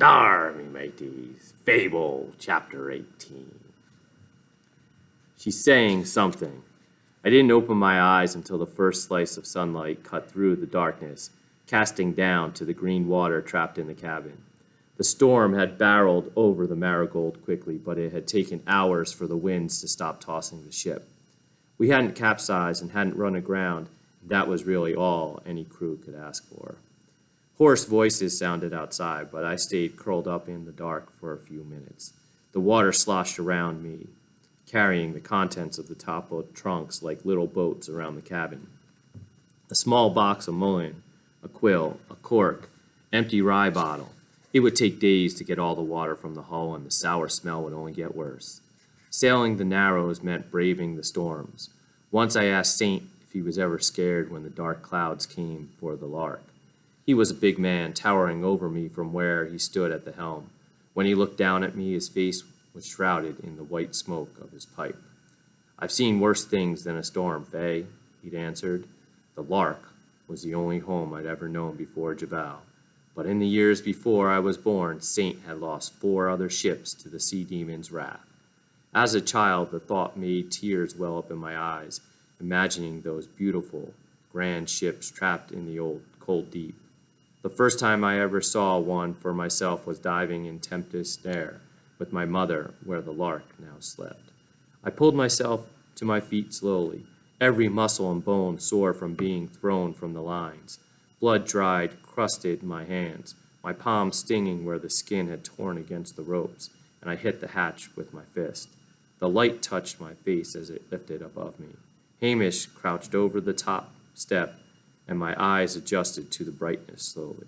Starry mateys, Fable Chapter 18. She's saying something. I didn't open my eyes until the first slice of sunlight cut through the darkness, casting down to the green water trapped in the cabin. The storm had barreled over the Marigold quickly, but it had taken hours for the winds to stop tossing the ship. We hadn't capsized and hadn't run aground. That was really all any crew could ask for. Hoarse voices sounded outside, but I stayed curled up in the dark for a few minutes. The water sloshed around me, carrying the contents of the toppled trunks like little boats around the cabin. A small box of mullein, a quill, a cork, empty rye bottle. It would take days to get all the water from the hull, and the sour smell would only get worse. Sailing the Narrows meant braving the storms. Once I asked Saint if he was ever scared when the dark clouds came for the Lark. He was a big man, towering over me from where he stood at the helm. When he looked down at me, his face was shrouded in the white smoke of his pipe. "I've seen worse things than a storm, Fay," he'd answered. The Lark was the only home I'd ever known before Javal. But in the years before I was born, Saint had lost 4 other ships to the sea demon's wrath. As a child, the thought made tears well up in my eyes, imagining those beautiful, grand ships trapped in the old, cold deep. The first time I ever saw one for myself was diving in Tempest air with my mother where the Lark now slept. I pulled myself to my feet slowly, every muscle and bone sore from being thrown from the lines. Blood dried, crusted my hands, my palms stinging where the skin had torn against the ropes, and I hit the hatch with my fist. The light touched my face as it lifted above me. Hamish crouched over the top step, and my eyes adjusted to the brightness slowly.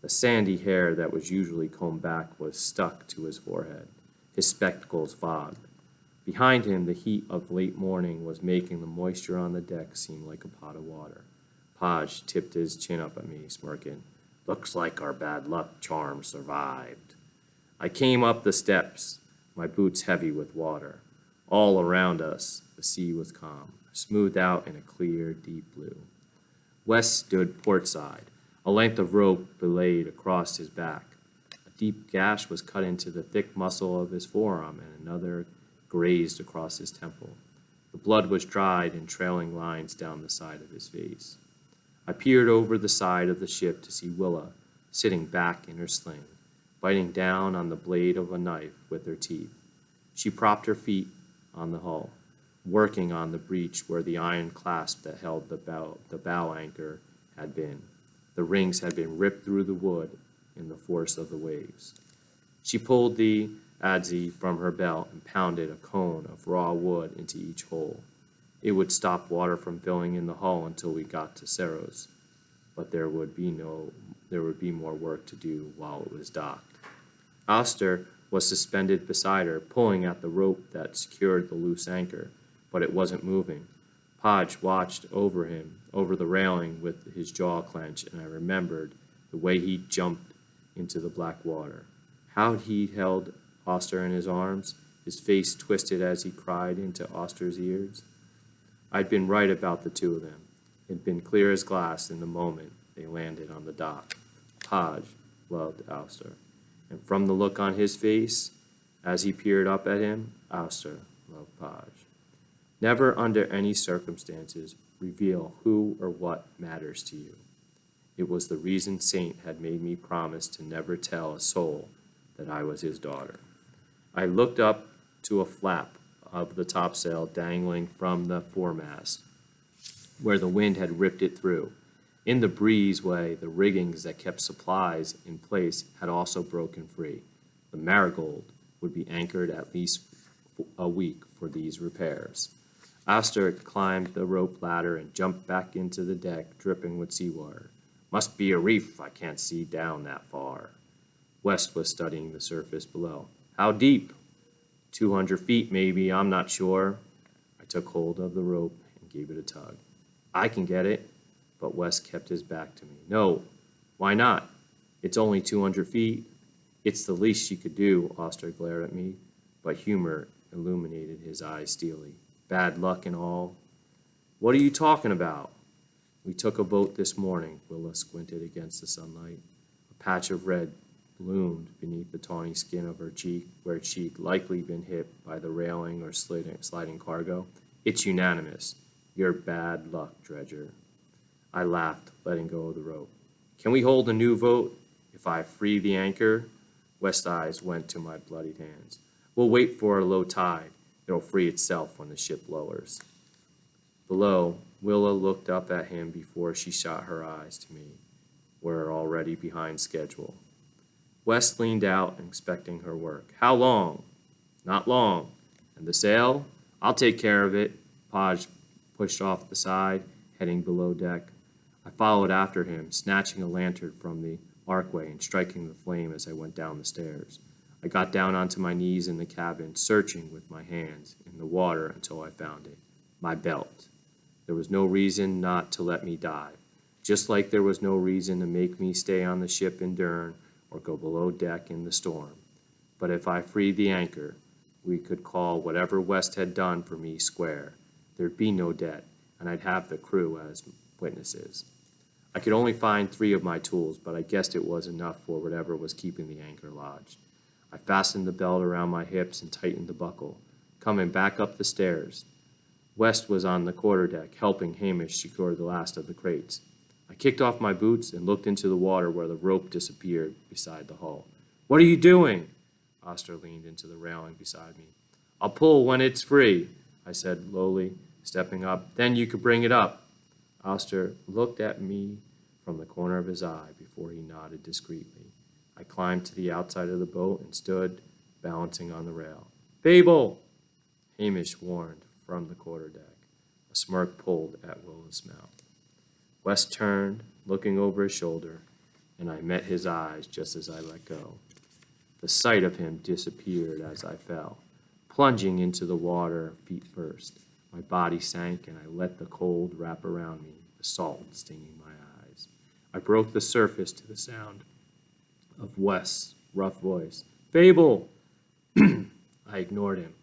The sandy hair that was usually combed back was stuck to his forehead. His spectacles fogged. Behind him, the heat of late morning was making the moisture on the deck seem like a pot of water. Podge tipped his chin up at me, smirking. "Looks like our bad luck charm survived." I came up the steps, my boots heavy with water. All around us, the sea was calm, smoothed out in a clear, deep blue. West stood portside, a length of rope belayed across his back. A deep gash was cut into the thick muscle of his forearm, and another grazed across his temple. The blood was dried in trailing lines down the side of his face. I peered over the side of the ship to see Willa sitting back in her sling, biting down on the blade of a knife with her teeth. She propped her feet on the hull, working on the breech where the iron clasp that held the bow anchor had been. The rings had been ripped through the wood in the force of the waves. She pulled the adze from her belt and pounded a cone of raw wood into each hole. It would stop water from filling in the hull until we got to Cerros, but there would be more work to do while it was docked. Oster was suspended beside her, pulling at the rope that secured the loose anchor, but it wasn't moving. Podge watched over him, over the railing with his jaw clenched, and I remembered the way he jumped into the black water. How he held Oster in his arms, his face twisted as he cried into Oster's ears. I'd been right about the two of them. It'd been clear as glass in the moment they landed on the dock. Podge loved Oster, and from the look on his face as he peered up at him, Oster loved Podge. Never under any circumstances reveal who or what matters to you. It was the reason Saint had made me promise to never tell a soul that I was his daughter. I looked up to a flap of the topsail dangling from the foremast, where the wind had ripped it through. In the breezeway, the riggings that kept supplies in place had also broken free. The Marigold would be anchored at least a week for these repairs. Oster climbed the rope ladder and jumped back into the deck, dripping with seawater. "Must be a reef. I can't see down that far." West was studying the surface below. "How deep?" 200 feet, maybe. I'm not sure." I took hold of the rope and gave it a tug. "I can get it." But West kept his back to me. "No. Why not? It's only 200 feet. "It's the least she could do," Oster glared at me, but humor illuminated his eyes steely. "Bad luck and all." "What are you talking about?" "We took a boat this morning." Willa squinted against the sunlight. A patch of red bloomed beneath the tawny skin of her cheek, where she'd likely been hit by the railing or sliding cargo. It's unanimous. You're bad luck, Dredger. I laughed, letting go of the rope. Can we hold a new vote? If I free the anchor? West's eyes went to my bloodied hands. We'll wait for a low tide. It'll free itself when the ship lowers. Below, Willa looked up at him before she shot her eyes to me. We're already behind schedule. West leaned out, inspecting her work. How long? Not long. And the sail? I'll take care of it. Podge pushed off the side, heading below deck. I followed after him, snatching a lantern from the archway and striking the flame as I went down the stairs. I got down onto my knees in the cabin, searching with my hands in the water until I found it. My belt. There was no reason not to let me dive, just like there was no reason to make me stay on the ship in Dern or go below deck in the storm. But if I freed the anchor, we could call whatever West had done for me square. There'd be no debt, and I'd have the crew as witnesses. I could only find 3 of my tools, but I guessed it was enough for whatever was keeping the anchor lodged. I fastened the belt around my hips and tightened the buckle, coming back up the stairs. West was on the quarterdeck, helping Hamish secure the last of the crates. I kicked off my boots and looked into the water where the rope disappeared beside the hull. What are you doing? Oster leaned into the railing beside me. I'll pull when it's free, I said lowly, stepping up. Then you could bring it up. Oster looked at me from the corner of his eye before he nodded discreetly. I climbed to the outside of the boat and stood, balancing on the rail. Fable! Hamish warned from the quarterdeck. A smirk pulled at Willa's mouth. West turned, looking over his shoulder, and I met his eyes just as I let go. The sight of him disappeared as I fell, plunging into the water feet first. My body sank, and I let the cold wrap around me, the salt stinging my eyes. I broke the surface to the sound of West's rough voice. Fable! I ignored him,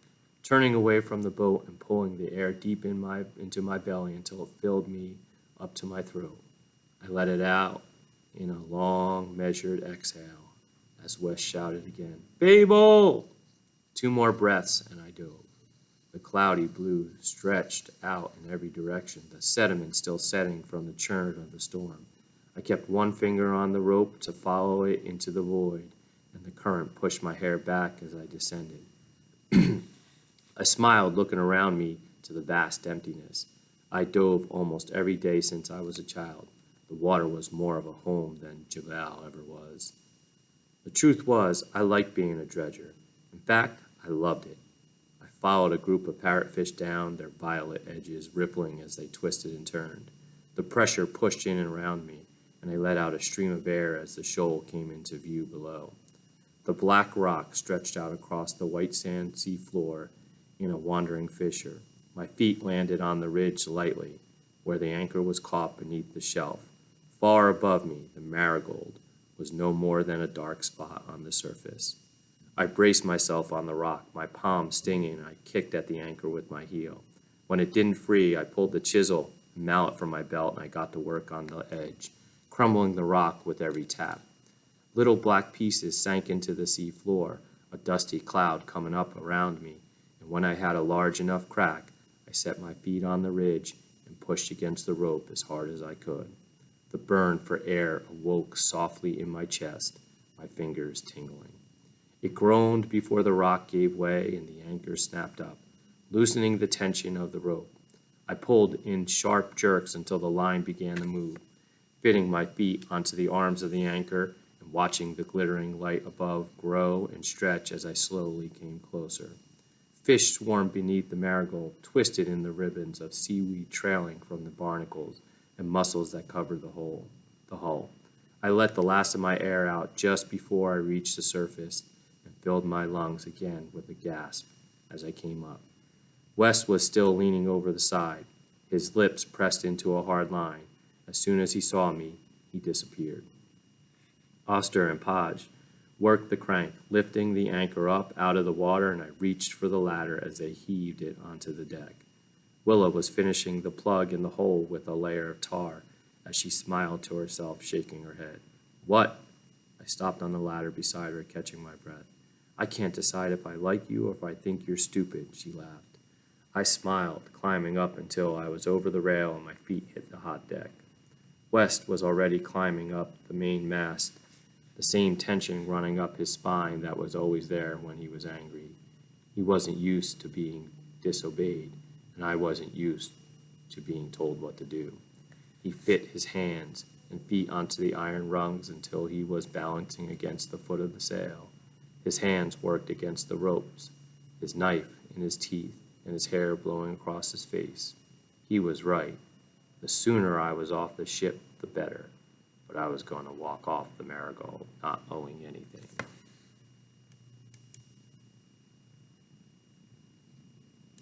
turning away from the boat and pulling the air deep into my belly until it filled me up to my throat. I let it out in a long, measured exhale as West shouted again, Fable! 2 more breaths, and I dove. The cloudy blue stretched out in every direction, the sediment still setting from the churn of the storm. I kept one finger on the rope to follow it into the void, and the current pushed my hair back as I descended. I smiled, looking around me to the vast emptiness. I dove almost every day since I was a child. The water was more of a home than Javal ever was. The truth was, I liked being a dredger. In fact, I loved it. I followed a group of parrotfish down, their violet edges rippling as they twisted and turned. The pressure pushed in and around me, and I let out a stream of air as the shoal came into view below. The black rock stretched out across the white sand sea floor in a wandering fissure. My feet landed on the ridge lightly, where the anchor was caught beneath the shelf. Far above me, the marigold was no more than a dark spot on the surface. I braced myself on the rock, my palm stinging, and I kicked at the anchor with my heel. When it didn't free, I pulled the chisel and mallet from my belt, and I got to work on the edge, crumbling the rock with every tap. Little black pieces sank into the sea floor, a dusty cloud coming up around me, and when I had a large enough crack, I set my feet on the ridge and pushed against the rope as hard as I could. The burn for air awoke softly in my chest, my fingers tingling. It groaned before the rock gave way and the anchor snapped up, loosening the tension of the rope. I pulled in sharp jerks until the line began to move, fitting my feet onto the arms of the anchor and watching the glittering light above grow and stretch as I slowly came closer. Fish swarmed beneath the marigold, twisted in the ribbons of seaweed trailing from the barnacles and mussels that covered the hull. I let the last of my air out just before I reached the surface and filled my lungs again with a gasp as I came up. West was still leaning over the side, his lips pressed into a hard line. As soon as he saw me, he disappeared. Oster and Podge worked the crank, lifting the anchor up out of the water, and I reached for the ladder as they heaved it onto the deck. Willa was finishing the plug in the hole with a layer of tar as she smiled to herself, shaking her head. What? I stopped on the ladder beside her, catching my breath. I can't decide if I like you or if I think you're stupid, she laughed. I smiled, climbing up until I was over the rail and my feet hit the hot deck. West was already climbing up the main mast, the same tension running up his spine that was always there when he was angry. He wasn't used to being disobeyed, and I wasn't used to being told what to do. He fit his hands and feet onto the iron rungs until he was balancing against the foot of the sail. His hands worked against the ropes, his knife in his teeth, and his hair blowing across his face. He was right. The sooner I was off the ship, the better. But I was going to walk off the Marigold, not owing anything.